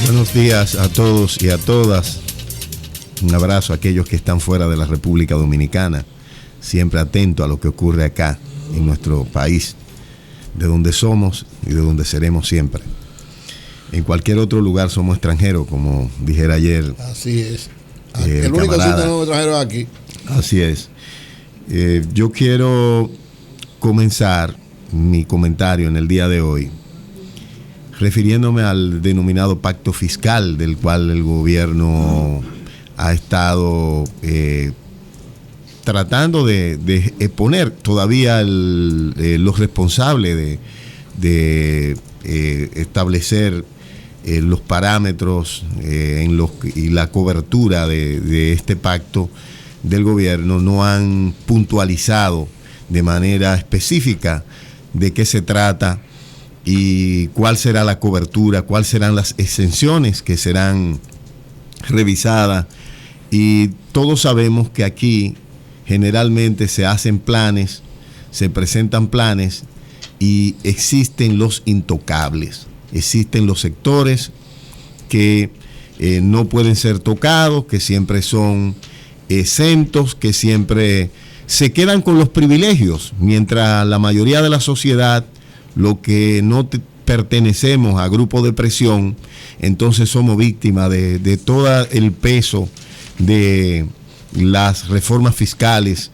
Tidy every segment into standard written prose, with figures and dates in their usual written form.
Buenos días a todos y a todas. Un abrazo a aquellos que están fuera de la República Dominicana, siempre atento a lo que ocurre acá en nuestro país, de donde somos y de donde seremos siempre. En cualquier otro lugar somos extranjeros, como dijera ayer. Así es. El único sitio extranjero es aquí. Así es. Yo quiero comenzar mi comentario en el día de hoy refiriéndome al denominado pacto fiscal, del cual el gobierno ha estado tratando de poner todavía los responsables de establecer los parámetros y la cobertura de este pacto del gobierno. No han puntualizado de manera específica de qué se trata y cuál será la cobertura, cuáles serán las exenciones que serán revisadas. Y todos sabemos que aquí generalmente se hacen planes, se presentan planes y existen los intocables, existen los sectores que no pueden ser tocados, que siempre son exentos, que siempre se quedan con los privilegios, mientras la mayoría de la sociedad, lo que no pertenecemos a grupos de presión, entonces somos víctimas de todo el peso de las reformas fiscales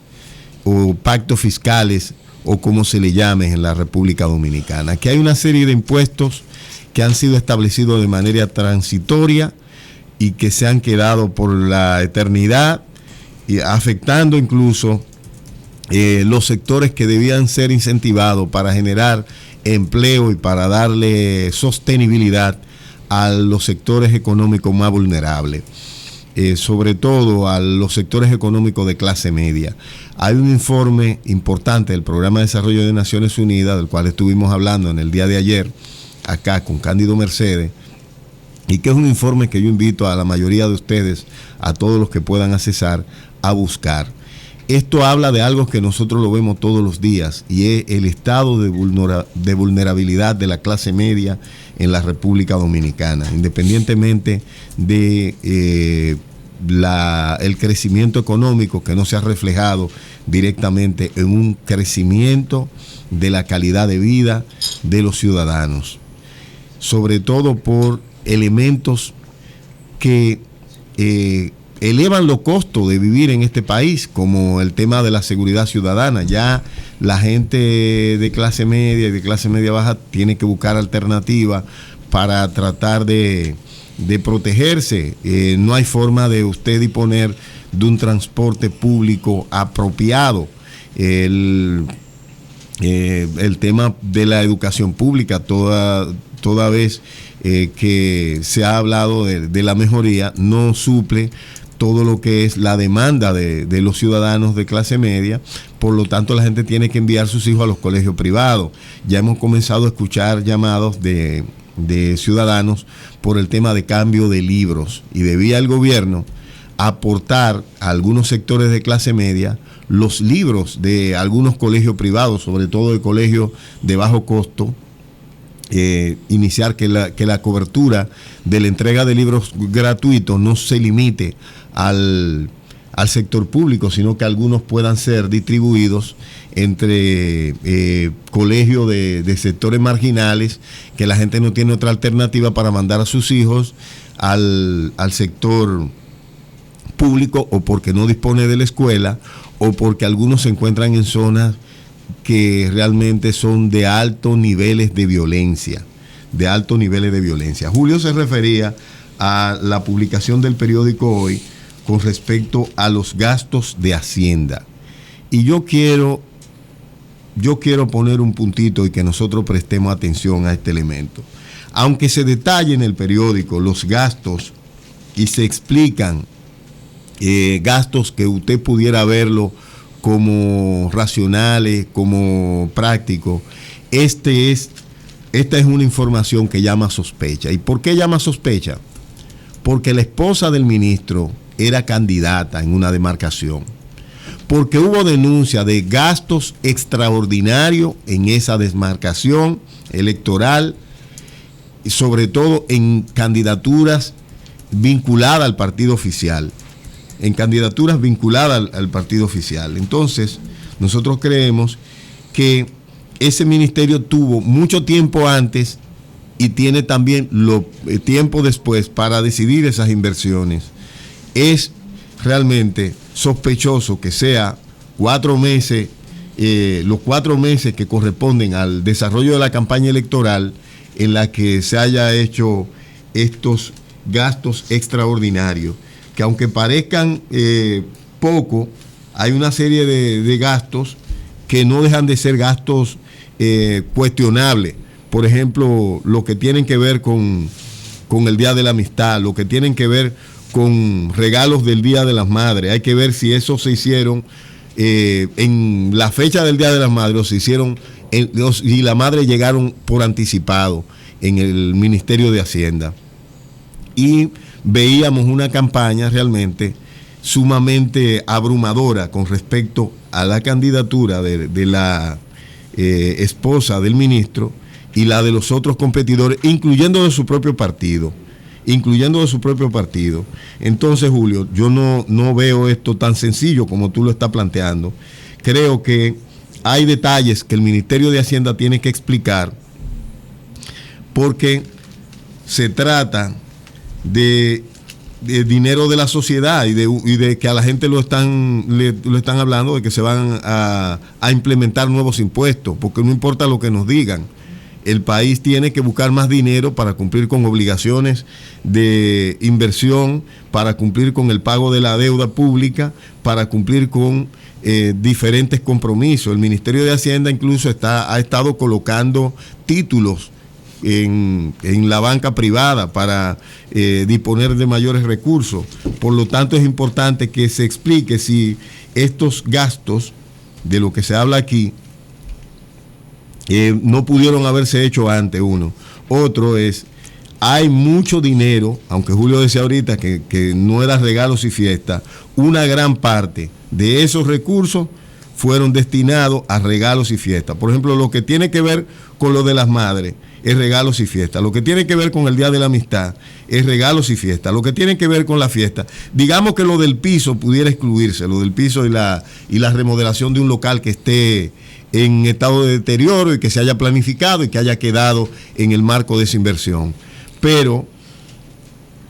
o pactos fiscales o como se le llame en la República Dominicana. Aquí hay una serie de impuestos que han sido establecidos de manera transitoria y que se han quedado por la eternidad, y afectando incluso los sectores que debían ser incentivados para generar empleo y para darle sostenibilidad a los sectores económicos más vulnerables, sobre todo a los sectores económicos de clase media. Hay un informe importante del Programa de Desarrollo de Naciones Unidas, del cual estuvimos hablando en el día de ayer, acá con Cándido Mercedes, y que es un informe que yo invito a la mayoría de ustedes, a todos los que puedan accesar, a buscar. Esto habla de algo que nosotros lo vemos todos los días, y es el estado de vulnerabilidad de la clase media en la República Dominicana, independientemente de el crecimiento económico, que no se ha reflejado directamente en un crecimiento de la calidad de vida de los ciudadanos, sobre todo por elementos que elevan los costos de vivir en este país, como el tema de la seguridad ciudadana. Ya la gente de clase media y de clase media baja tiene que buscar alternativas para tratar de protegerse. No hay forma de usted disponer de un transporte público apropiado. El tema de la educación pública, toda vez que se ha hablado de la mejoría, no suple todo lo que es la demanda de los ciudadanos de clase media. Por lo tanto, la gente tiene que enviar sus hijos a los colegios privados. Ya hemos comenzado a escuchar llamados de ciudadanos por el tema de cambio de libros, y debía el gobierno aportar a algunos sectores de clase media los libros de algunos colegios privados, sobre todo de colegios de bajo costo. Iniciar que la cobertura de la entrega de libros gratuitos no se limite al sector público, sino que algunos puedan ser distribuidos entre colegios de sectores marginales, que la gente no tiene otra alternativa para mandar a sus hijos al sector público, o porque no dispone de la escuela, o porque algunos se encuentran en zonas que realmente son de altos niveles de violencia, Julio se refería a la publicación del periódico Hoy con respecto a los gastos de Hacienda. Y yo quiero poner un puntito y que nosotros prestemos atención a este elemento. Aunque se detalle en el periódico los gastos y se explican gastos que usted pudiera verlo como racionales, como prácticos, esta es una información que llama sospecha. ¿Y por qué llama sospecha? Porque la esposa del ministro era candidata en una demarcación, porque hubo denuncia de gastos extraordinarios en esa demarcación electoral, sobre todo en candidaturas vinculadas al partido oficial. En candidaturas vinculadas al partido oficial. Entonces, nosotros creemos que ese ministerio tuvo mucho tiempo antes y tiene también tiempo después para decidir esas inversiones. Es realmente sospechoso que sea 4 meses, los 4 meses que corresponden al desarrollo de la campaña electoral en la que se haya hecho estos gastos extraordinarios, que aunque parezcan poco, hay una serie de gastos que no dejan de ser gastos cuestionables. Por ejemplo, lo que tienen que ver con el Día de la Amistad, lo que tienen que ver con regalos del Día de las Madres. Hay que ver si esos se hicieron en la fecha del Día de las Madres, o se hicieron y la madre llegaron por anticipado en el Ministerio de Hacienda. Y veíamos una campaña realmente sumamente abrumadora con respecto a la candidatura de la esposa del ministro y la de los otros competidores, incluyendo de su propio partido. Entonces, Julio, yo no veo esto tan sencillo como tú lo estás planteando. Creo que hay detalles que el Ministerio de Hacienda tiene que explicar, porque se trata de dinero de la sociedad y de que a la gente lo están hablando de que se van a implementar nuevos impuestos, porque no importa lo que nos digan. El país tiene que buscar más dinero para cumplir con obligaciones de inversión, para cumplir con el pago de la deuda pública, para cumplir con diferentes compromisos. El Ministerio de Hacienda incluso ha estado colocando títulos en la banca privada para disponer de mayores recursos. Por lo tanto, es importante que se explique si estos gastos, de lo que se habla aquí, no pudieron haberse hecho antes, uno. Otro es, hay mucho dinero, aunque Julio decía ahorita que no era regalos y fiestas, una gran parte de esos recursos fueron destinados a regalos y fiestas. Por ejemplo, lo que tiene que ver con lo de las madres es regalos y fiestas. Lo que tiene que ver con el Día de la Amistad es regalos y fiestas. Lo que tiene que ver con la fiesta, digamos que lo del piso pudiera excluirse, lo del piso y la remodelación de un local que esté en estado de deterioro y que se haya planificado y que haya quedado en el marco de esa inversión. Pero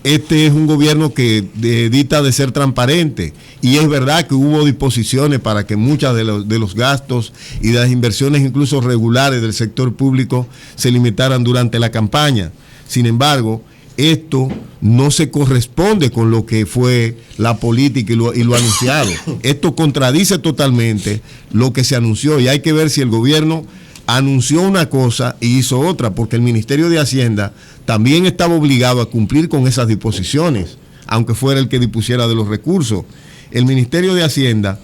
este es un gobierno que dicta de ser transparente, y es verdad que hubo disposiciones para que muchas de los gastos y de las inversiones incluso regulares del sector público se limitaran durante la campaña. Sin embargo, esto no se corresponde con lo que fue la política y lo anunciado. Esto contradice totalmente lo que se anunció, y hay que ver si el gobierno anunció una cosa y hizo otra, porque el Ministerio de Hacienda también estaba obligado a cumplir con esas disposiciones, aunque fuera el que dispusiera de los recursos. El Ministerio de Hacienda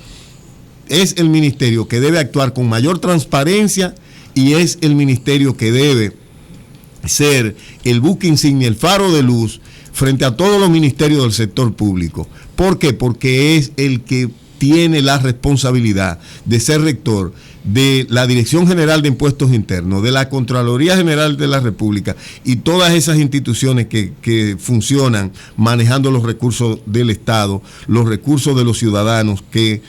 es el ministerio que debe actuar con mayor transparencia, y es el ministerio que debe ser el buque insignia, el faro de luz frente a todos los ministerios del sector público. ¿Por qué? Porque es el que tiene la responsabilidad de ser rector de la Dirección General de Impuestos Internos, de la Contraloría General de la República y todas esas instituciones que funcionan manejando los recursos del Estado, los recursos de los ciudadanos que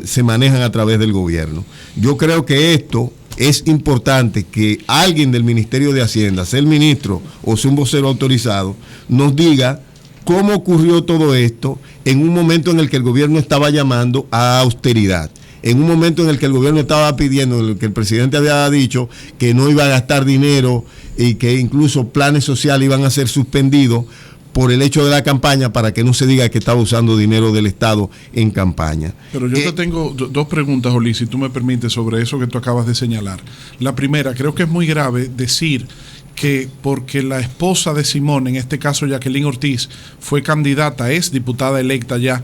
se manejan a través del gobierno. Yo creo que esto es importante, que alguien del Ministerio de Hacienda, sea el ministro o sea un vocero autorizado, nos diga cómo ocurrió todo esto en un momento en el que el gobierno estaba llamando a austeridad, en un momento en el que el gobierno estaba pidiendo, en el que el presidente había dicho que no iba a gastar dinero y que incluso planes sociales iban a ser suspendidos por el hecho de la campaña, para que no se diga que estaba usando dinero del Estado en campaña. Pero yo te tengo dos preguntas, Oli, si tú me permites, sobre eso que tú acabas de señalar. La primera, creo que es muy grave decir que porque la esposa de Simón, en este caso Jacqueline Ortiz, fue candidata, es diputada electa ya,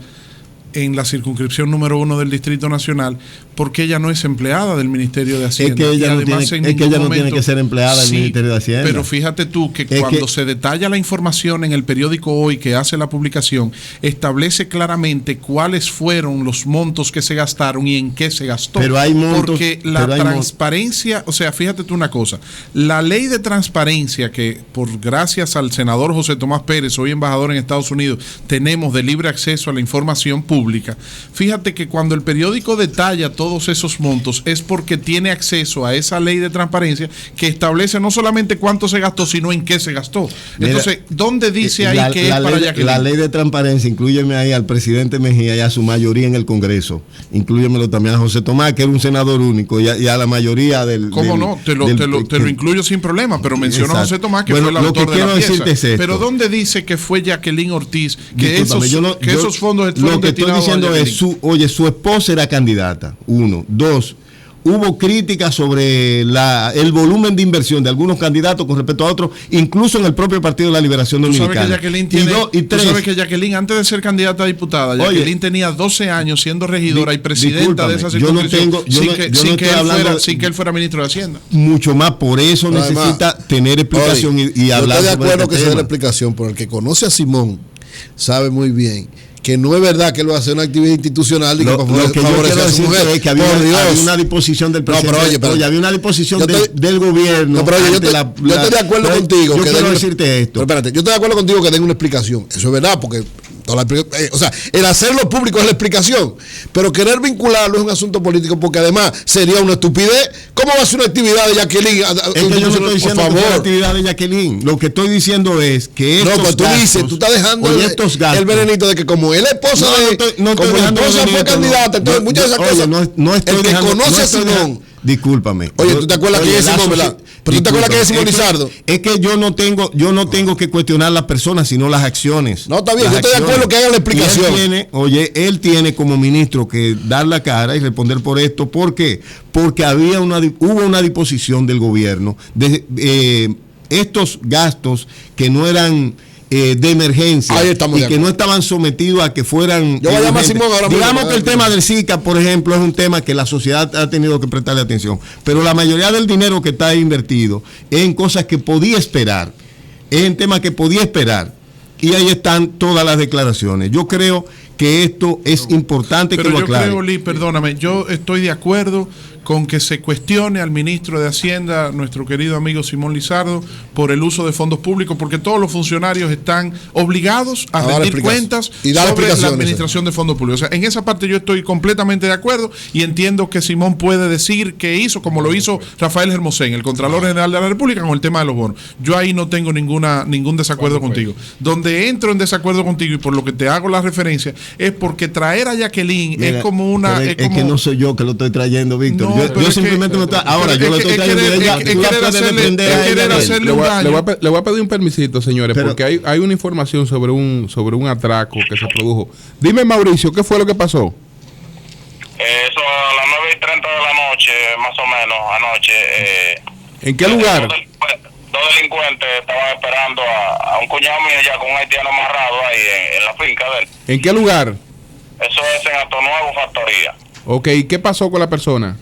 en la circunscripción número 1 del Distrito Nacional, porque ella no es empleada del Ministerio de Hacienda. Es que ella, no tiene que ser empleada del Ministerio de Hacienda. Pero fíjate tú que cuando se detalla la información en el periódico Hoy que hace la publicación, establece claramente cuáles fueron los montos que se gastaron y en qué se gastó. Pero hay montos, porque la transparencia, o sea, fíjate tú una cosa, la ley de transparencia que por gracias al senador José Tomás Pérez, hoy embajador en Estados Unidos, tenemos de libre acceso a la información pública. Fíjate que cuando el periódico detalla todos esos montos es porque tiene acceso a esa ley de transparencia que establece no solamente cuánto se gastó, sino en qué se gastó. Entonces, ¿dónde dice ahí que es para Jacqueline? La ley de transparencia, inclúyeme ahí al presidente Mejía y a su mayoría en el Congreso. Inclúyemelo también a José Tomás, que era un senador único, y a la mayoría del... ¿Cómo no? Te lo incluyo sin problema, pero menciono a José Tomás, que fue el autor de la pieza. Pero ¿dónde dice que fue Jacqueline Ortiz, que esos fondos fueron destinados? Diciendo es su esposa era candidata, 1, 2, hubo críticas sobre el volumen de inversión de algunos candidatos con respecto a otros, incluso en el propio Partido de la Liberación Dominicana. Tú sabes que Jacqueline, antes de ser candidata a diputada, Jacqueline tenía 12 años siendo regidora y presidenta de esa circunscripción sin que él fuera ministro de Hacienda. Mucho más, por eso necesita tener explicación y hablar. Yo estoy de acuerdo que se dé la explicación, pero el que conoce a Simón sabe muy bien que no es verdad que él va a hacer una actividad institucional y lo que yo quiero decir es que había una disposición del presidente. Había una disposición del gobierno. No, pero oye, yo estoy de acuerdo contigo. Yo quiero decirte esto. Pero espérate, yo estoy de acuerdo contigo que den una explicación. Eso es verdad, porque o sea, el hacerlo público es la explicación, pero querer vincularlo es un asunto político, porque además sería una estupidez. ¿Cómo va a ser una actividad de Jacqueline? Es que yo no estoy diciendo que es una actividad de Jacqueline. Lo que estoy diciendo es que estos gastos, tú estás dejando el venenito de que como él es esposa como la esposa fue candidata, entonces muchas de esas cosas. No estoy el que conoce a Simón. Discúlpame. Oye, ¿tú te acuerdas que es Simón, verdad? Pero tú te acuerdas que es Simón Lizardo. Es que yo no tengo que cuestionar las personas, sino las acciones. No, está bien, yo estoy de acuerdo que hagan la explicación. Él tiene como ministro que dar la cara y responder por esto. ¿Por qué? Porque hubo una disposición del gobierno de estos gastos que no eran de emergencia y que no estaban sometidos a que fueran. Yo voy a llamar a Simón ahora mismo. Digamos que el tema del SICA, por ejemplo, es un tema que la sociedad ha tenido que prestarle atención, pero la mayoría del dinero que está invertido es en cosas que podía esperar, es en temas que podía esperar, y ahí están todas las declaraciones. Yo creo que esto es importante que lo aclare. Pero yo creo, Lee, perdóname, yo estoy de acuerdo con que se cuestione al ministro de Hacienda, nuestro querido amigo Simón Lizardo, por el uso de fondos públicos, porque todos los funcionarios están obligados a rendir cuentas sobre la administración de fondos públicos. O sea, en esa parte yo estoy completamente de acuerdo y entiendo que Simón puede decir que hizo, como lo hizo Rafael Hermosén, el Contralor General de la República, con el tema de los bonos. Yo ahí no tengo ningún desacuerdo contigo. Donde entro en desacuerdo contigo y por lo que te hago la referencia es porque traer a Jacqueline es como una... Es que no soy yo que lo estoy trayendo, Víctor. No, yo simplemente no está. Ahora, yo lo estoy trayendo de ella. Le voy a pedir un permisito, señores, porque hay una información sobre un atraco que se produjo. Dime, Mauricio, ¿qué fue lo que pasó? Eso a las 9:30 de la noche, más o menos, anoche. ¿En qué lugar? Dos delincuentes estaban esperando a un cuñado mío ya con un haitiano amarrado ahí en la finca de él. ¿En qué lugar? Eso es en Alto Nuevo, Factoría. Ok, ¿qué pasó con la persona?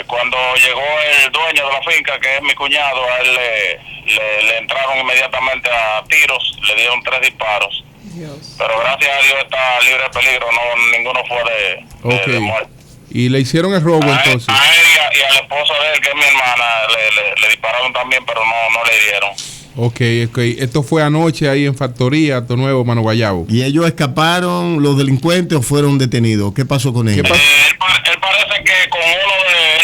Cuando llegó el dueño de la finca, que es mi cuñado, a él le entraron inmediatamente a tiros, le dieron 3 disparos. Dios. Pero gracias a Dios está libre de peligro, ninguno fue de muerte. Y le hicieron el robo entonces. A él y a la esposa de él, que es mi hermana, le dispararon también, pero no le dieron. Ok. Esto fue anoche ahí en Factoría, Alto Nuevo, Mano Guayabo. ¿Y ellos escaparon, los delincuentes, o fueron detenidos? ¿Qué pasó con ellos? Él parece que con él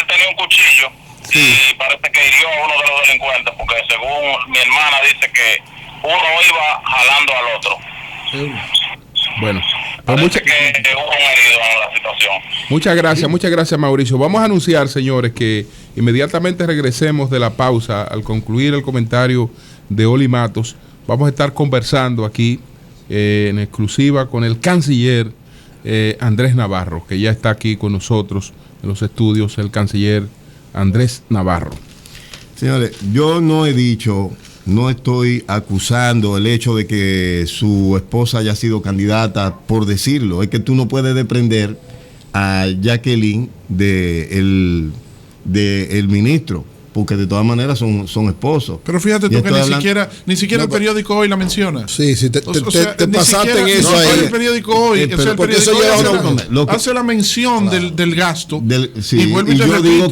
tenía un cuchillo. Sí. Y parece que hirió a uno de los delincuentes, porque según mi hermana dice que uno iba jalando al otro. Bueno, pues que hubo un herido en la situación. Muchas gracias, Mauricio. Vamos a anunciar, señores, que inmediatamente regresemos de la pausa, al concluir el comentario de Oli Matos, vamos a estar conversando aquí en exclusiva con el canciller Andrés Navarro, que ya está aquí con nosotros en los estudios, el canciller Andrés Navarro. Señores, yo no he dicho no estoy acusando el hecho de que su esposa haya sido candidata por decirlo. Es que tú no puedes desprender a Jacqueline del ministro, porque de todas maneras son esposos. Pero fíjate tú que ni siquiera el periódico Hoy la menciona. Sí, te pasaste en eso ahí. El periódico Hoy, hace la mención del gasto. Y yo digo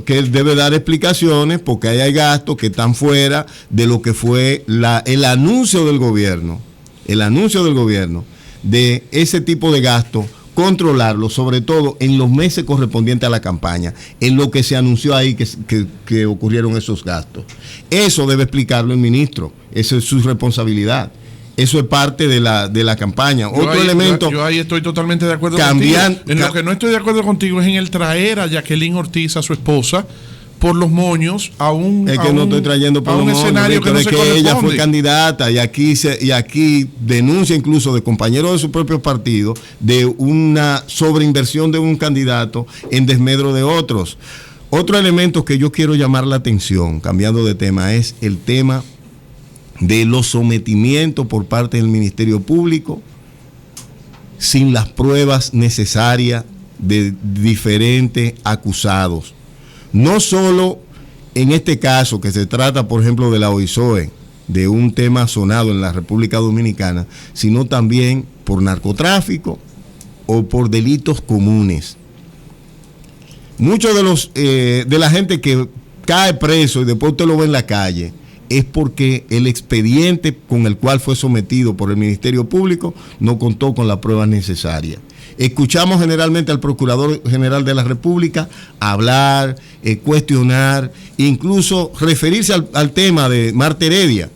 que él debe dar explicaciones porque hay gastos que están fuera de lo que fue el anuncio del gobierno. El anuncio del gobierno de ese tipo de gastos, controlarlo, sobre todo en los meses correspondientes a la campaña, en lo que se anunció ahí que ocurrieron esos gastos. Eso debe explicarlo el ministro, eso es su responsabilidad. Eso es parte de la campaña. Yo ahí estoy totalmente de acuerdo contigo. En lo que no estoy de acuerdo contigo es en el traer a Jacqueline Ortiz, a su esposa, por los moños a un estoy trayendo por un escenario que no se corresponde. Ella fue candidata y aquí denuncia incluso de compañeros de su propio partido de una sobreinversión de un candidato en desmedro de otros. Otro elemento que yo quiero llamar la atención, cambiando de tema, es el tema de los sometimientos por parte del Ministerio Público sin las pruebas necesarias de diferentes acusados. No solo en este caso que se trata, por ejemplo, de la OISOE, de un tema sonado en la República Dominicana, sino también por narcotráfico o por delitos comunes. Muchos de la gente que cae preso y después usted lo ve en la calle es porque el expediente con el cual fue sometido por el Ministerio Público no contó con las pruebas necesarias. Escuchamos generalmente al Procurador General de la República hablar, cuestionar, incluso referirse al tema de Marta Heredia,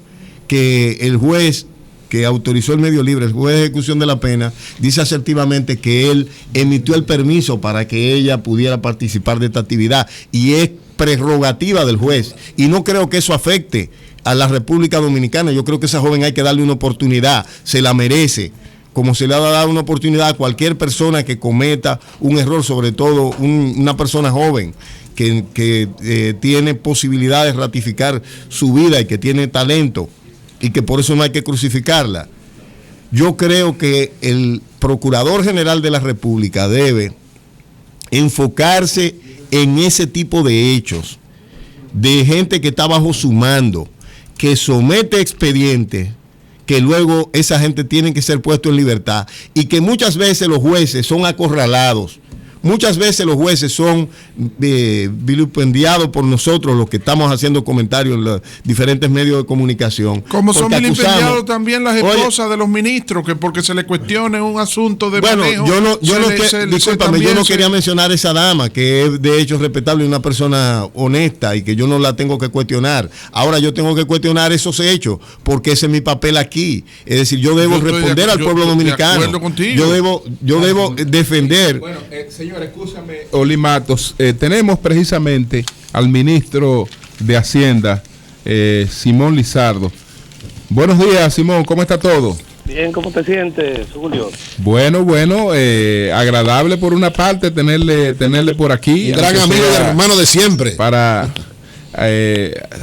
que el juez que autorizó el medio libre, el juez de ejecución de la pena, dice asertivamente que él emitió el permiso para que ella pudiera participar de esta actividad y es prerrogativa del juez. Y no creo que eso afecte a la República Dominicana. Yo creo que esa joven hay que darle una oportunidad, se la merece, como se le ha dado una oportunidad a cualquier persona que cometa un error, sobre todo una persona joven que tiene posibilidad de ratificar su vida y que tiene talento y que por eso no hay que crucificarla. Yo creo que el Procurador General de la República debe enfocarse en ese tipo de hechos, de gente que está bajo su mando, que somete expedientes, que luego esa gente tiene que ser puesto en libertad y que muchas veces los jueces son acorralados, muchas veces los jueces son vilipendiados por nosotros, los que estamos haciendo comentarios en los diferentes medios de comunicación. Como son vilipendiados también las esposas de los ministros, que porque se le cuestione un asunto de manejo. Yo no quería mencionar a esa dama, que es de hecho respetable y una persona honesta y que yo no la tengo que cuestionar. Ahora yo tengo que cuestionar esos hechos, porque ese es mi papel aquí. Es decir, yo debo responder al pueblo dominicano. Yo debo defender. Bueno, señor, escúchame, Oli Matos, tenemos precisamente al ministro de Hacienda, Simón Lizardo. Buenos días, Simón, ¿cómo está todo? Bien, ¿cómo te sientes, Julio? Bueno, agradable por una parte tenerle por aquí. Un gran amigo y hermano de siempre. Para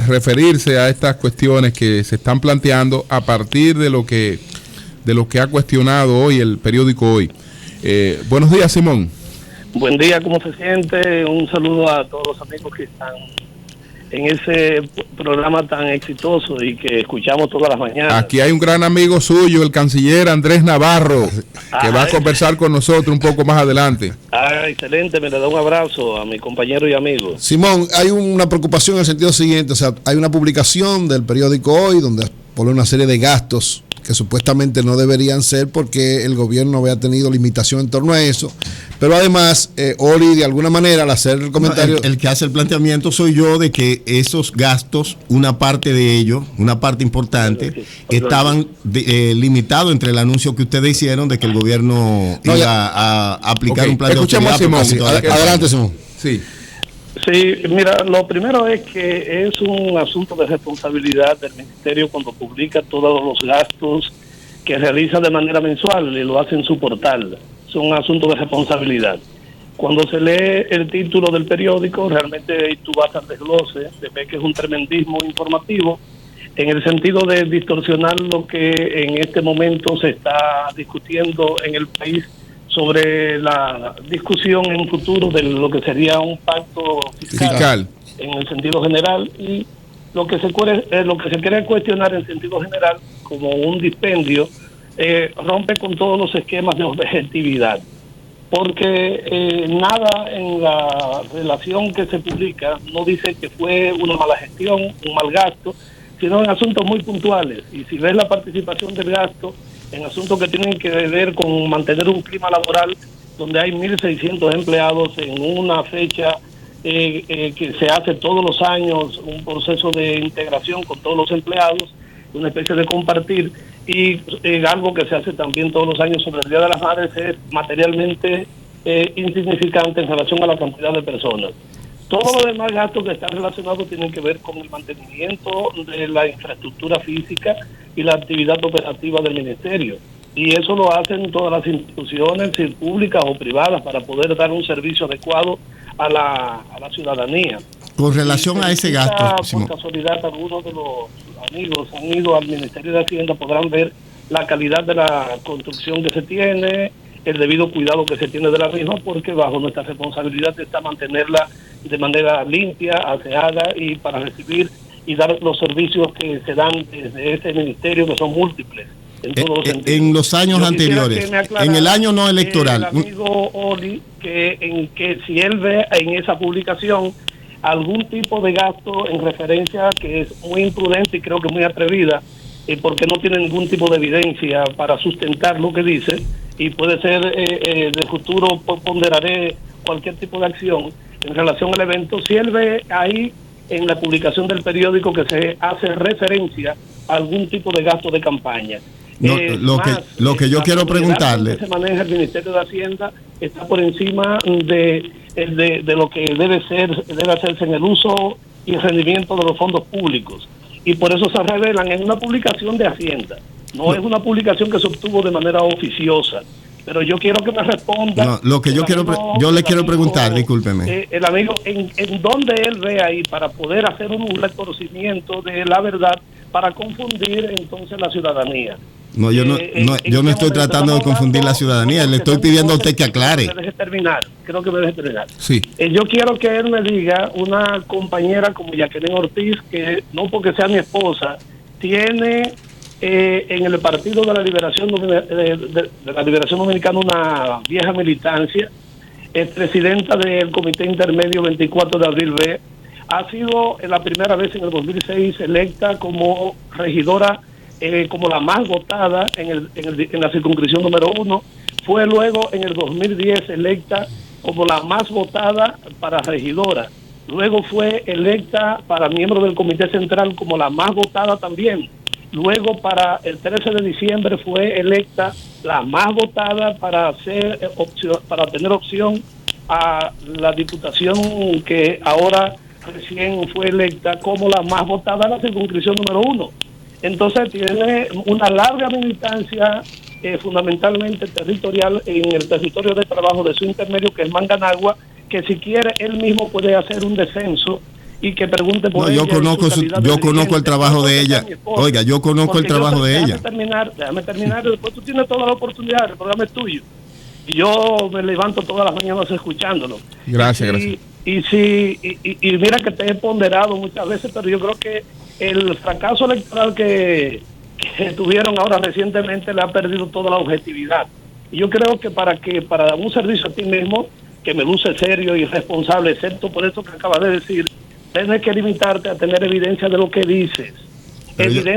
referirse a estas cuestiones que se están planteando a partir de lo que ha cuestionado hoy el periódico Hoy. Buenos días, Simón. Buen día, ¿cómo se siente? Un saludo a todos los amigos que están en ese programa tan exitoso y que escuchamos todas las mañanas. Aquí hay un gran amigo suyo, el canciller Andrés Navarro, que va a conversar con nosotros un poco más adelante. Excelente, me le da un abrazo a mi compañero y amigo. Simón, hay una preocupación en el sentido siguiente, o sea, hay una publicación del periódico Hoy donde pone una serie de gastos que supuestamente no deberían ser porque el gobierno había tenido limitación en torno a eso, pero además Oli de alguna manera al hacer el comentario, el que hace el planteamiento soy yo de que esos gastos, una parte de ellos, una parte importante, estaban limitados entre el anuncio que ustedes hicieron de que el gobierno iba a aplicar un plan de austeridad. Escuchemos a Simón. Adelante, Simón. Sí, mira, lo primero es que es un asunto de responsabilidad del Ministerio cuando publica todos los gastos que realiza de manera mensual y lo hace en su portal. Es un asunto de responsabilidad. Cuando se lee el título del periódico, realmente tú vas al desglose, te ves que es un tremendismo informativo en el sentido de distorsionar lo que en este momento se está discutiendo en el país sobre la discusión en un futuro de lo que sería un pacto fiscal en el sentido general, y lo que se quiere cuestionar en sentido general como un dispendio rompe con todos los esquemas de objetividad, porque nada en la relación que se publica no dice que fue una mala gestión, un mal gasto, sino en asuntos muy puntuales. Y si ves la participación del gasto en asuntos que tienen que ver con mantener un clima laboral donde hay 1.600 empleados en una fecha que se hace todos los años, un proceso de integración con todos los empleados, una especie de compartir, y algo que se hace también todos los años sobre el Día de las Madres es materialmente insignificante en relación a la cantidad de personas. Todos los demás gastos que están relacionados tienen que ver con el mantenimiento de la infraestructura física y la actividad operativa del ministerio. Y eso lo hacen todas las instituciones, si públicas o privadas, para poder dar un servicio adecuado a la ciudadanía. Con relación a ese gasto, por casualidad, algunos de los amigos han ido al Ministerio de Hacienda, podrán ver la calidad de la construcción que se tiene, el debido cuidado que se tiene de la misma, porque bajo nuestra responsabilidad está mantenerla de manera limpia, aseada, y para recibir y dar los servicios que se dan desde ese ministerio, que son múltiples en todos los sentidos. En los años anteriores, en el año no electoral. El amigo Oli, que si él ve en esa publicación algún tipo de gasto en referencia que es muy imprudente y creo que muy atrevida, porque no tiene ningún tipo de evidencia para sustentar lo que dice, y puede ser de futuro ponderaré cualquier tipo de acción en relación al evento. Si él ve ahí en la publicación del periódico que se hace referencia a algún tipo de gasto de campaña. No, lo que yo quiero preguntarle, que se maneja el Ministerio de Hacienda está por encima de lo que debe hacerse en el uso y el rendimiento de los fondos públicos, y por eso se revelan en una publicación de Hacienda. No es una publicación que se obtuvo de manera oficiosa. Pero yo quiero que me responda. No, lo que yo le quiero preguntar, discúlpeme. El amigo, ¿en dónde él ve ahí para poder hacer un reconocimiento de la verdad para confundir entonces la ciudadanía? No, yo no estoy tratando de confundir la ciudadanía, le estoy pidiendo a usted que aclare. Creo que me deje terminar. Sí. Yo quiero que él me diga, una compañera como Jacqueline Ortiz, que no porque sea mi esposa, tiene en el Partido de la Liberación de la Liberación Dominicana una vieja militancia, es presidenta del Comité Intermedio 24 de Abril B, ha sido la primera vez en el 2006 electa como regidora, como la más votada en la circunscripción número 1, fue luego en el 2010 electa como la más votada para regidora, luego fue electa para miembro del Comité Central como la más votada también. Luego, para el 13 de diciembre, fue electa la más votada para tener opción a la diputación, que ahora recién fue electa como la más votada en la circunscripción número 1. Entonces tiene una larga militancia, fundamentalmente territorial, en el territorio de trabajo de su intermedio, que es Manganagua, que si quiere él mismo puede hacer un descenso y que pregunte por ella. Yo conozco el trabajo de ella. Oiga, yo conozco el trabajo de ella. Déjame terminar, después tú tienes toda la oportunidad, el programa es tuyo. Y yo me levanto todas las mañanas escuchándolo. Gracias. Y mira que te he ponderado muchas veces, pero yo creo que el fracaso electoral que tuvieron ahora recientemente le ha perdido toda la objetividad. Y yo creo que para un servicio a ti mismo, que me luce serio y responsable, excepto por eso que acabas de decir, tienes que limitarte a tener evidencia de lo que dices.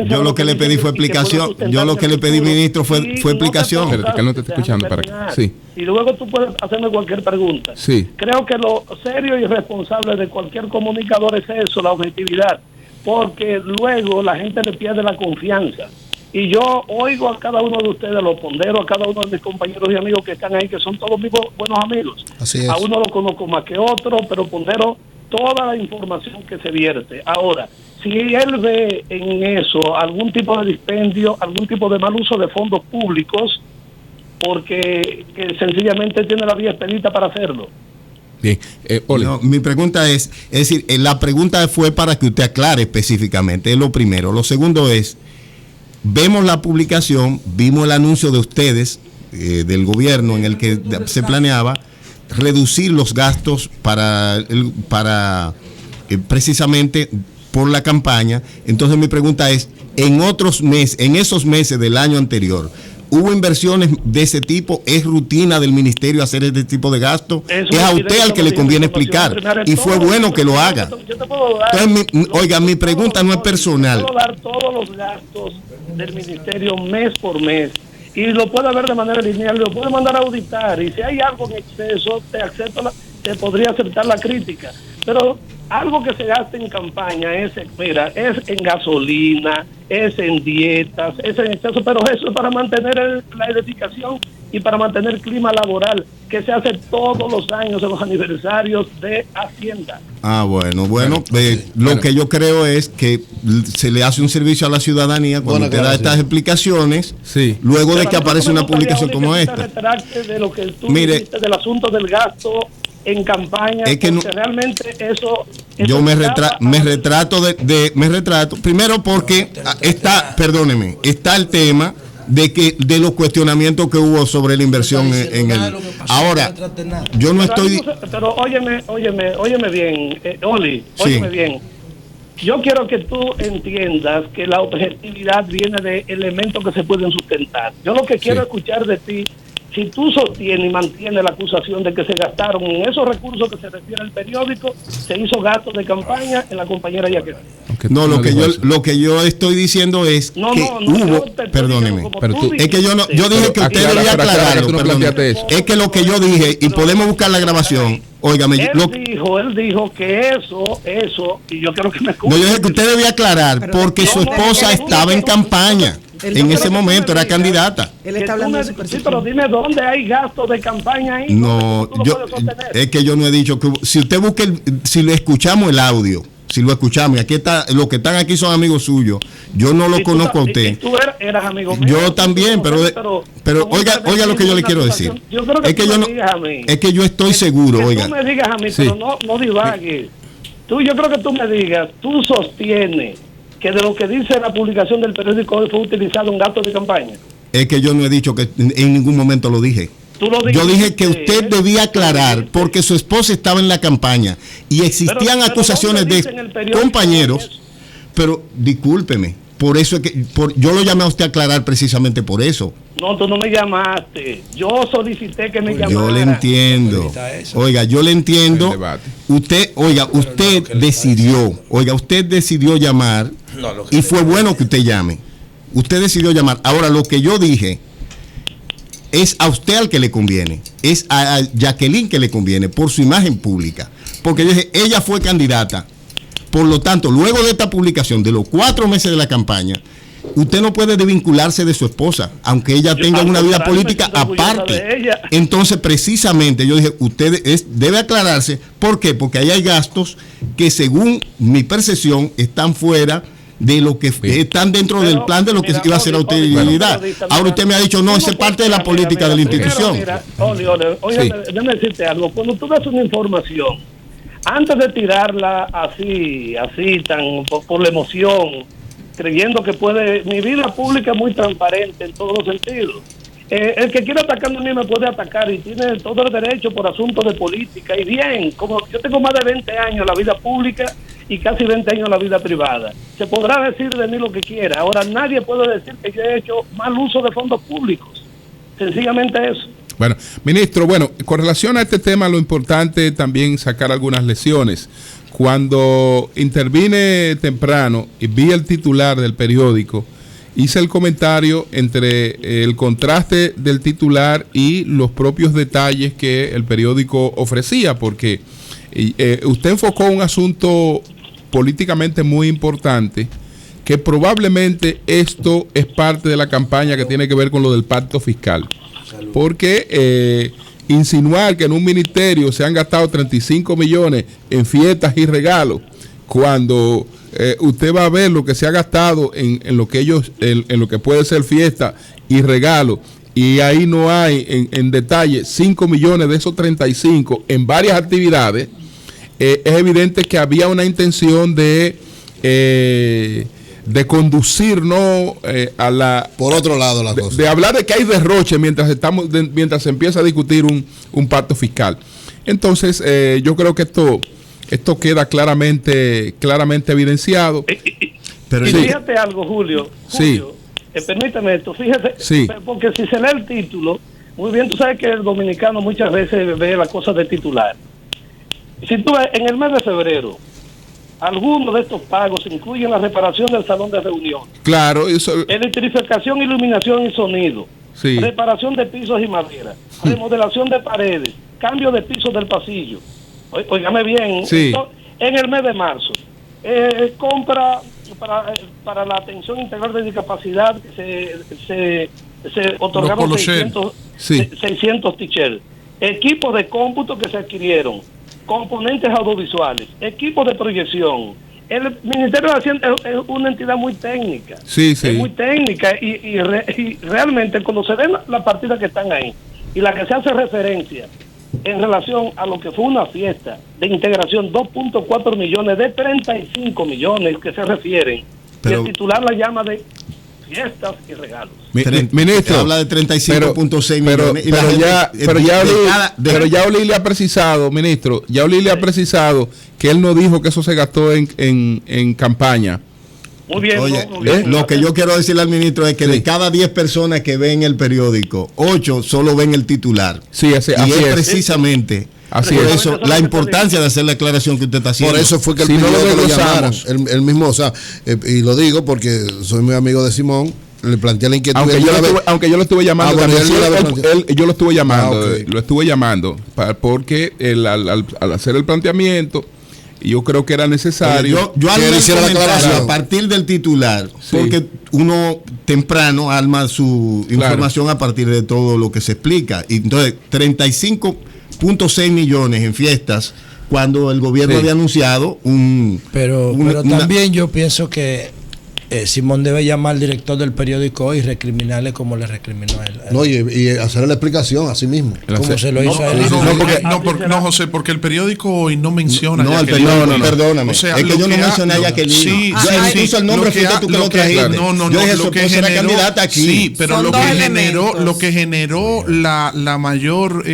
Yo lo que le pedí fue explicación. Yo lo que le pedí, ministro, fue explicación. Espérate, que él no te está escuchando. Para que, sí. Y luego tú puedes hacerme cualquier pregunta. Sí. Creo que lo serio y responsable de cualquier comunicador es eso, la objetividad, porque luego la gente le pierde la confianza. Y yo oigo a cada uno de ustedes, lo pondero a cada uno de mis compañeros y amigos que están ahí, que son todos mis buenos amigos. Así es. A uno lo conozco más que otro, pero pondero toda la información que se vierte. Ahora, si él ve en eso algún tipo de dispendio, algún tipo de mal uso de fondos públicos, porque que sencillamente tiene la vía expedita para hacerlo. Bien, Ole. No, mi pregunta es decir, la pregunta fue para que usted aclare específicamente, es lo primero. Lo segundo es, vemos la publicación, vimos el anuncio de ustedes, del gobierno, en el que se planeaba reducir los gastos para precisamente por la campaña. Entonces mi pregunta es, en esos meses del año anterior, ¿hubo inversiones de ese tipo? ¿Es rutina del ministerio hacer este tipo de gastos? Es a usted al que le conviene explicar. Y fue bueno que lo haga. Entonces, mi pregunta no es personal. Yo puedo dar todos los gastos del ministerio mes por mes. Y lo puede ver de manera lineal, lo puede mandar a auditar. Y si hay algo en exceso, te podría aceptar la crítica. Pero algo que se gaste en campaña es en gasolina, es en dietas, es en exceso, pero eso es para mantener la edificación y para mantener el clima laboral, que se hace todos los años en los aniversarios de Hacienda. Bueno, lo que yo creo es que se le hace un servicio a la ciudadanía cuando te da estas explicaciones, luego de que aparece una publicación como esta. De lo que tú dijiste del asunto del gasto en campaña, es que realmente eso yo me retrato primero porque está el tema de los cuestionamientos que hubo sobre la inversión en el. Ahora, yo no estoy. Pero óyeme bien, Oli, óyeme bien. Yo quiero que tú entiendas que la objetividad viene de elementos que se pueden sustentar. Yo lo que quiero escuchar de ti, si tú sostienes y mantienes la acusación de que se gastaron en esos recursos que se refiere al periódico, se hizo gastos de campaña en la compañera Jacqueline. No, lo que yo estoy diciendo es que hubo, perdóneme, es que yo dije que usted debía aclararlo, es que lo que yo dije, y podemos buscar la grabación, óigame, él dijo que eso, y yo quiero que me escuche. No, yo dije que usted debía aclarar, porque su esposa estaba en campaña. En ese momento era candidata. Él está hablando de su percepción. Sí, pero dime dónde hay gastos de campaña ahí. No, es que yo no he dicho que si usted busca si le escuchamos el audio, si lo escuchamos, y aquí está, los que están aquí son amigos suyos. Yo no lo conozco a usted. Tú eras amigo mío. Yo también, pero oiga lo que yo le quiero decir. Es que yo estoy seguro, oiga. Tú me digas a mí, pero no divagues. Yo creo que tú me digas, tú sostienes que de lo que dice la publicación del periódico hoy fue utilizado un gasto de campaña. Es que yo no he dicho que en ningún momento lo dije. Yo dije que usted debía aclarar porque su esposa estaba en la campaña y existían acusaciones de compañeros, pero discúlpeme, por eso es que yo lo llamé a usted a aclarar precisamente por eso. No, tú no me llamaste. Yo solicité que me llamara. Yo le entiendo. Oiga, yo le entiendo. Usted decidió llamar y fue bueno que usted llame. Usted decidió llamar. Ahora, lo que yo dije es a usted al que le conviene. Es a Jacqueline que le conviene por su imagen pública. Porque yo dije, ella fue candidata. Por lo tanto, luego de esta publicación, de los 4 meses de la campaña, usted no puede desvincularse de su esposa, aunque ella tenga una vida política aparte. Entonces, precisamente, yo dije, usted debe aclararse. ¿Por qué? Porque ahí hay gastos que, según mi percepción, están fuera de lo que están dentro del plan de lo que iba a ser la utilidad. Ahora usted me ha dicho, no, esa es parte de la política de la institución. Déjame decirte algo. Cuando tú das una información, antes de tirarla así tan por la emoción, creyendo que mi vida pública es muy transparente en todos los sentidos. El que quiera atacarme a mí me puede atacar y tiene todo el derecho por asuntos de política. Y bien, como yo tengo más de 20 años en la vida pública y casi 20 años en la vida privada, se podrá decir de mí lo que quiera. Ahora nadie puede decir que yo he hecho mal uso de fondos públicos. Sencillamente eso. Bueno, ministro, con relación a este tema, lo importante es también sacar algunas lecciones. Cuando intervine temprano y vi el titular del periódico, hice el comentario entre el contraste del titular y los propios detalles que el periódico ofrecía, porque usted enfocó un asunto políticamente muy importante, que probablemente esto es parte de la campaña que tiene que ver con lo del pacto fiscal. Porque insinuar que en un ministerio se han gastado 35 millones en fiestas y regalos, cuando usted va a ver lo que se ha gastado en lo que puede ser fiesta y regalo, y ahí no hay en detalle 5 millones de esos 35 en varias actividades, es evidente que había una intención de conducir, ¿no? A la por otro lado las cosas. De hablar de que hay derroche mientras se empieza a discutir un pacto fiscal. Entonces, yo creo que esto queda claramente evidenciado. Pero fíjate algo, Julio. Sí. Permítame esto, fíjate, sí. Porque si se lee el título, muy bien, tú sabes que el dominicano muchas veces ve las cosas de titular. Si tú ves, en el mes de febrero, algunos de estos pagos incluyen la reparación del salón de reunión. Claro, eso. Electrificación, iluminación y sonido. Sí. Reparación de pisos y madera. Remodelación de paredes. Cambio de pisos del pasillo. Óigame bien. Sí. Esto, en el mes de marzo. Compra para la atención integral de discapacidad que se otorgaron 600 t-shirts. Equipos de cómputo que se adquirieron. Componentes audiovisuales. Equipos de proyección. El Ministerio de Hacienda es una entidad muy técnica. Sí, sí. Es muy técnica y realmente cuando se ven las partidas que están ahí y la que se hace referencia en relación a lo que fue una fiesta de integración, 2.4 millones de 35 millones que se refieren, y el titular la llama de fiestas y regalos. Ministro, habla de 35.6 millones. Pero ya Oli le ha precisado, ministro, ha precisado que él no dijo que eso se gastó en campaña. Muy bien. Oye, muy bien. Lo que yo quiero decirle al ministro es que de cada 10 personas que ven el periódico, 8 solo ven el titular. Sí, así y es es. Precisamente así por es. eso la importancia de hacer la aclaración que usted está haciendo. Por eso fue que si él no pidió lo que lo llamaran. desglosamos. Él mismo, o sea, y lo digo porque soy muy amigo de Simón, le planteé la inquietud. Aunque yo lo estuve llamando, bueno, yo lo estuve llamando, okay. Lo estuve llamando porque al hacer el planteamiento, yo creo que era necesario. Yo que él hiciera la aclaración a partir del titular, sí. Porque uno temprano arma su información a partir de todo lo que se explica. Y entonces, 35.6 millones en fiestas, cuando el gobierno había anunciado Pero también yo pienso que Simón debe llamar al director del periódico hoy y recriminarle como le recriminó a él. No, y hacer la explicación así mismo. Como se lo hizo a él. No, José, porque el periódico hoy no menciona. No, perdóname. O sea, es que yo no mencioné a Jacqueline. Sí, incluso el nombre fuiste tú que lo trajiste. No, yo dije, lo que era generó, candidata aquí. Sí, pero lo que generó la mayor,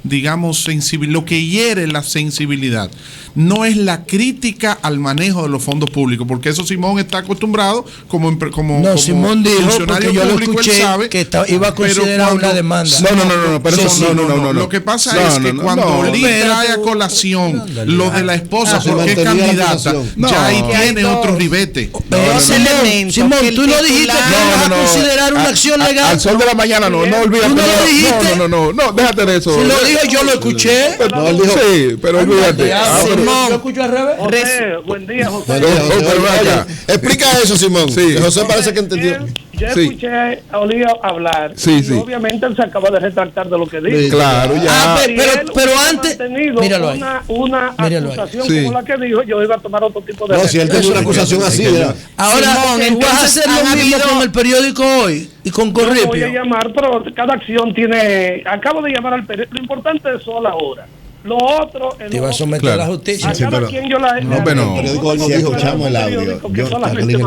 digamos, lo que hiere la sensibilidad no es la crítica al manejo de los fondos públicos, porque eso Simón está acostumbrado como Simón dijo, porque yo lo escuché, él sabe, que iba a considerar una demanda. No. Lo que pasa es que cuando Lee trae a colación lo de la esposa porque es candidata, ya ahí tiene otro ribete. Simón, tú no dijiste que ibas a considerar una acción legal. Al sol de la mañana, no olvídate. ¿Tú no lo dijiste? No, déjate de eso. Si lo dijo, yo lo escuché. No, él dijo. Sí, pero olvídate. ¿Yo escucho al revés? José, buen día, José. Explica eso, Simón. Sí. José parece que entendió. Yo escuché a Olía hablar y obviamente él se acaba de retractar de lo que dijo. Sí, claro, ya. Pero antes, míralo ahí. Una acusación como la que dijo, yo iba a tomar otro tipo de... No, si él tenía una acusación así, ahora tú vas a hacer lo mismo con el periódico hoy y con Corripio. Voy a llamar, pero cada acción tiene... Acabo de llamar al periódico. Lo importante es solo la hora. Lo otro... Te iba a someter a la justicia. A cada quien yo la... No, pero no. Escuchamos el audio. Que solamente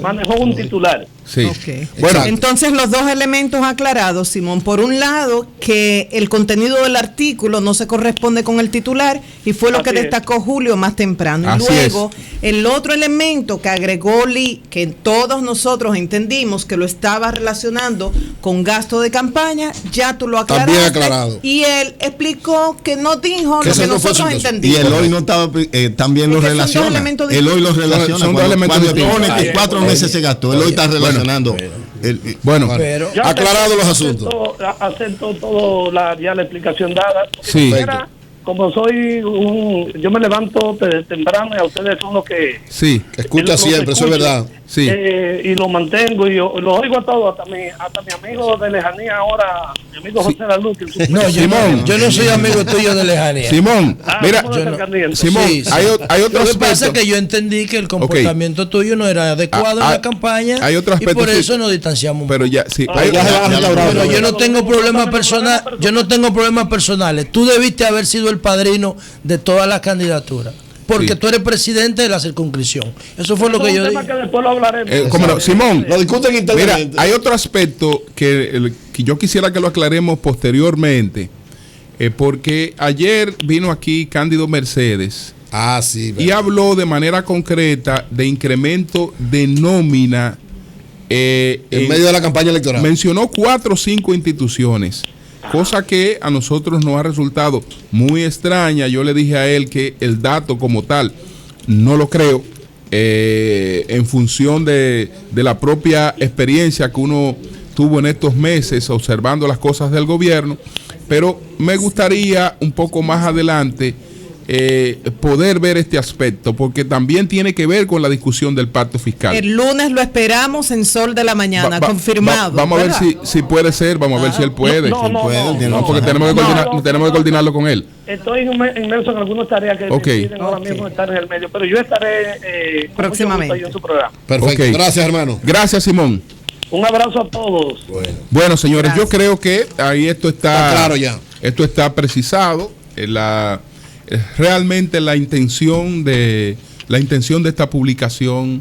manejó un titular. Sí. Okay. Bueno, entonces los dos elementos aclarados, Simón. Por un lado, que el contenido del artículo no se corresponde con el titular y fue lo que destacó Julio más temprano. Y luego, el otro elemento que agregó Lee, que todos nosotros entendimos que lo estaba relacionando con gasto de campaña, ya tú lo aclaraste. También aclarado. Y él explicó que no dijo lo que nosotros entendimos. Y el hoy no estaba, también lo relaciona. El hoy lo relaciona. Son dos elementos cuando pone que 4 meses se gastó, el hoy está relacionando. Aclarado los asuntos. Acepto todo ya la explicación dada. Sí. como yo me levanto temprano y a ustedes son los que... Sí, escucha siempre, eso es verdad. Sí. Y lo mantengo y yo lo oigo a todos, hasta mi amigo de lejanía ahora, mi amigo José Laluz. No, Simón, yo no soy amigo tuyo de lejanía. Simón, mira, Simón, sí. hay otro Lo que pasa es aspecto. que yo entendí que el comportamiento tuyo no era adecuado en la campaña. Hay otro aspecto, y por eso nos distanciamos. Pero ya, sí. Pero yo no tengo problemas personales. Yo no tengo problemas personales. Tú debiste haber sido el padrino de todas las candidaturas. Porque tú eres presidente de la circunscripción. Eso fue lo que yo dije. Que después lo hablaremos. Simón, lo discuten internamente. Mira, hay otro aspecto que yo quisiera que lo aclaremos posteriormente. Porque ayer vino aquí Cándido Mercedes. Sí. Y habló de manera concreta de incremento de nómina. En medio de la campaña electoral. Mencionó 4 o 5 instituciones. Cosa que a nosotros nos ha resultado muy extraña. Yo le dije a él que el dato como tal no lo creo, en función de la propia experiencia que uno tuvo en estos meses observando las cosas del gobierno, pero me gustaría un poco más adelante poder ver este aspecto, porque también tiene que ver con la discusión del pacto fiscal. El lunes lo esperamos en Sol de la Mañana, confirmado. Vamos a ver si puede ser, vamos a ver si él puede. No, porque tenemos que coordinarlo con él. Estoy inmerso en algunas tareas que deciden ahora mismo estar en el medio, pero yo estaré próximamente en su programa. Perfecto, gracias hermano. Gracias, Simón. Un abrazo a todos. Bueno, señores, yo creo que ahí esto está claro ya. Esto está precisado. Realmente la intención de esta publicación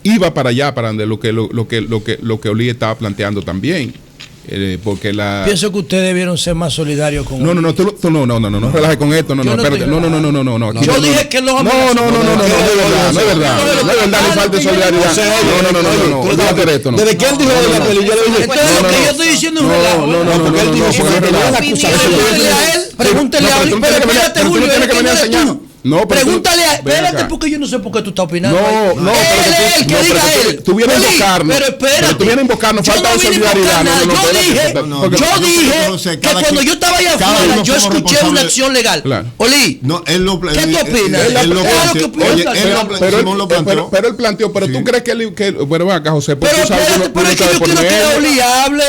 iba para allá, para lo que Oli estaba planteando también. Porque pienso que ustedes debieron ser más solidarios con no relaje con esto, espérate, no. Yo dije que los no es verdad, ni falta de solidaridad. No. Desde que él dijo de la peli, yo le dije, lo que yo estoy diciendo es un relajo. Porque él dijo pregúntele a él, pregúntele a él, pero espérate, Julio, tienes que venir a enseñar. No, pregúntale a espérate, porque yo no sé por qué tú estás opinando. Tú vienes a invocarnos. Pero espérate. Tú vienes a invocarnos, falta de solidaridad. Yo dije que cuando yo estaba allá afuera, yo escuché una acción legal. Oli, ¿qué tú opinas? Pero él planteó, pero tú crees que bueno, va acá, José, pero es que yo quiero que Oli hable.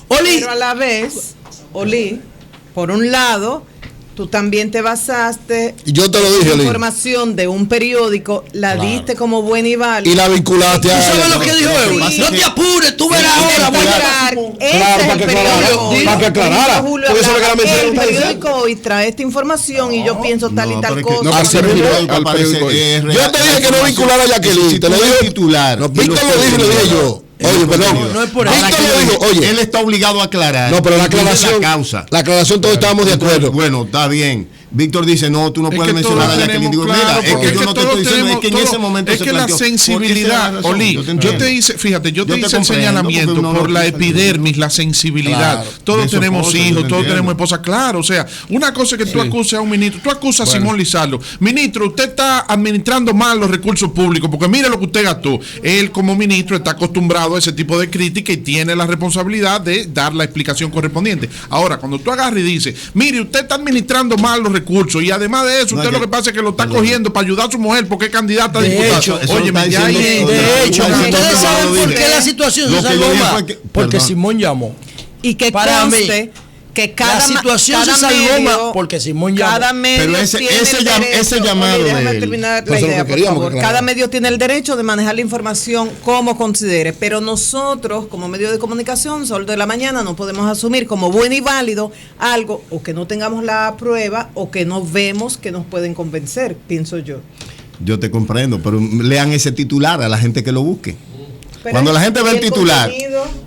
Pero a la vez, Oli, por un lado, tú también te basaste y yo te lo dije, en información de un periódico, la diste como buena y válida. Y la vinculaste a... ¿Tú sabes lo que dijo Eury? No te apures, tú verás ahora. Para que aclarara. El periódico hoy trae esta información y yo pienso tal y tal cosa. Yo te dije que no vinculara a Jacqueline. Te lo dije titular. Víctor lo dijo y lo dije yo. Oye, perdón. No es por eso. Oye, él está obligado a aclarar. No, pero la aclaración todos estábamos de acuerdo. Bueno, está bien. Víctor dice, no, tú no puedes mencionar a Jacqueline. Digo, mira, es que yo no te estoy diciendo, es que en ese momento es que la sensibilidad, Oli, yo te hice el señalamiento por la epidermis, la sensibilidad. Todos tenemos hijos, todos tenemos esposas, claro. O sea, una cosa es que tú acuses a un ministro, tú acusas a Simón Lizardo. Ministro, usted está administrando mal los recursos públicos, porque mire lo que usted gastó. Él, como ministro, está acostumbrado a ese tipo de crítica y tiene la responsabilidad de dar la explicación correspondiente. Ahora, cuando tú agarras y dices, mire, usted está administrando mal los recursos y además de eso, usted lo que pasa es que lo está cogiendo para ayudar a su mujer porque es candidata a diputada. Oye, de hecho, ustedes saben por qué la situación se salvó más. Porque Simón llamó. Y que para mí que la situación se salvó más porque Simón llamó. Pero ese llamado déjame terminar la idea, por favor. Cada medio tiene el derecho de manejar la información como considere, pero nosotros como medio de comunicación, Sol de la Mañana, no podemos asumir como bueno y válido algo o que no tengamos la prueba o que no vemos que nos pueden convencer, pienso yo. Yo te comprendo, pero lean ese titular a la gente que lo busque. Pero cuando la gente ve el titular,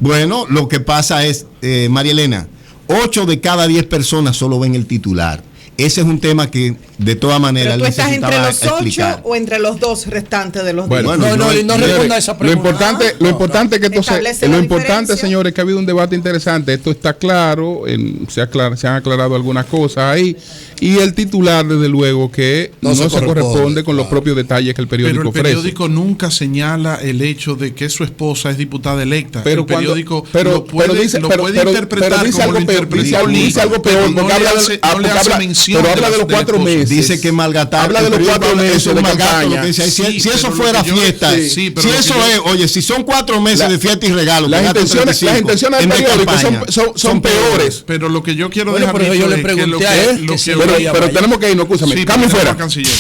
bueno, lo que pasa es, María Elena, 8 de cada 10 personas solo ven el titular ese es un tema que de todas maneras ¿Pero tú estás entre los 8 explicar. o entre los 2 restantes de los 10? Bueno, no responda a esa pregunta. Lo importante que esto Establece lo la importante, diferencia. señores, es que ha habido un debate interesante. Esto está claro, se han aclarado algunas cosas ahí. Y el titular, desde luego, que no se corresponde con los propios detalles que el periódico ofrece. Pero el periódico nunca señala el hecho de que su esposa es diputada electa. Pero el periódico lo puede interpretar dice como algo peor, dice algo peor, porque habla de los 4 meses. Dice que malgatar. Habla de los 4 meses de campaña. Si eso fuera fiesta, si eso es, oye, si son 4 meses de fiesta y regalo, las intenciones del periódico son peores. Pero lo que yo quiero Bueno, dejar pero yo dicho le es que pregunté a él que si pero tenemos que irnos, escúchame. Sí, Cambio pero fuera. canciller.